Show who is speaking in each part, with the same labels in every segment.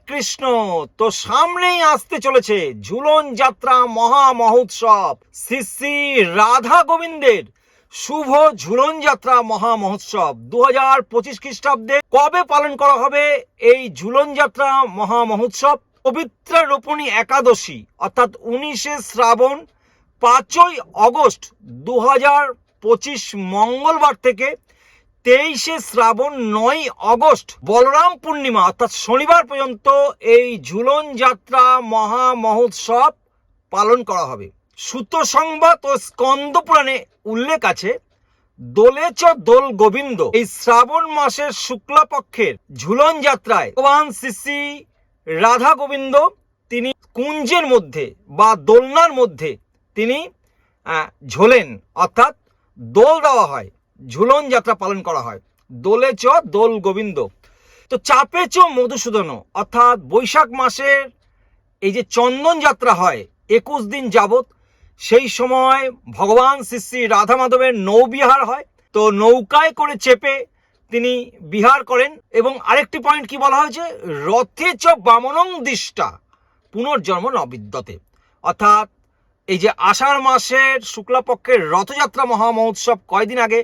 Speaker 1: কৃষ্ণ। তো সামনেই আসতে চলেছে ঝুলন যাত্রা মহা মহোৎসব, শ্রী শ্রী রাধা গোবিন্দের শুভ ঝুলন যাত্রা মহা মহোৎসব 2025 খ্রিস্টাব্দে কবে পালন করা হবে এই ঝুলন যাত্রা মহা মহোৎসব? পবিত্র রোপণী একাদশী অর্থাৎ 19শে শ্রাবণ 5ই অগস্ট 2025 মঙ্গলবার থেকে 23শে শ্রাবণ 9ই অগস্ট বলরাম পূর্ণিমা অর্থাৎ শনিবার পর্যন্ত এই ঝুলন যাত্রা মহা মহোৎসব পালন করা হবে। সূত সংবাদ ও স্কন্দ পুরাণে উল্লেখ আছে, দোলে চ দোল গোবিন্দ, এই শ্রাবণ মাসের শুক্লাপক্ষের ঝুলন যাত্রায় ভগবান শ্রী শ্রী রাধা গোবিন্দ তিনি কুঞ্জের মধ্যে বা দোলনার মধ্যে তিনি ঝোলেন, অর্থাৎ দোল দেওয়া হয়, ঝুলন যাত্রা পালন করা হয়। দোলে চ দোল গোবিন্দ। তো চাপে চ মধুসূদন, অর্থাৎ বৈশাখ মাসের এই যে চন্দন যাত্রা হয় 21 দিন যাবত, সেই সময় ভগবান শ্রী শ্রী রাধা মাধবের নৌবিহার হয়। তো নৌকায় করে চেপে তিনি বিহার করেন। এবং আরেকটি পয়েন্ট কি বলা হয়েছে, রথে চ বামনং দিষ্টা পুনর্জন্ম ন বিদ্যতে, অর্থাৎ এই যে আষাঢ় মাসের শুক্লাপক্ষের রথযাত্রা মহা মহোৎসব কয়দিন আগে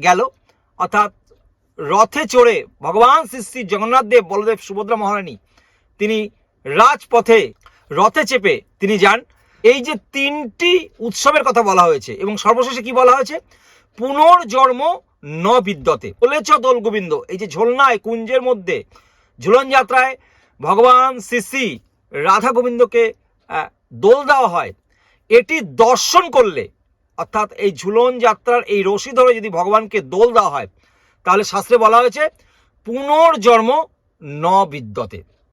Speaker 1: গেল, অর্থাৎ রথে চড়ে ভগবান শ্রী শ্রী জগন্নাথ দেব, বলদেব, সুভদ্রা মহারানী তিনি রাজপথে রথে চেপে তিনি যান। এই যে তিনটি উৎসবের কথা বলা হয়েছে এবং সর্বশেষে কি বলা হয়েছে, পুনর্জন্ম ন বিদ্যতে। বলেছ দোল গোবিন্দ, এই যে ঝোলনায় কুঞ্জের মধ্যে ঝুলন যাত্রায় ভগবান শ্রী শ্রী রাধা গোবিন্দকে দোল দেওয়া হয়, এটি দর্শন করলে, অর্থাৎ এই ঝুলন যাত্রার এই রশি ধরে যদি ভগবানকে দোল দেওয়া হয়, তাহলে শাস্ত্রে বলা হয়েছে পুনর্জন্ম ন বিদ্যতে।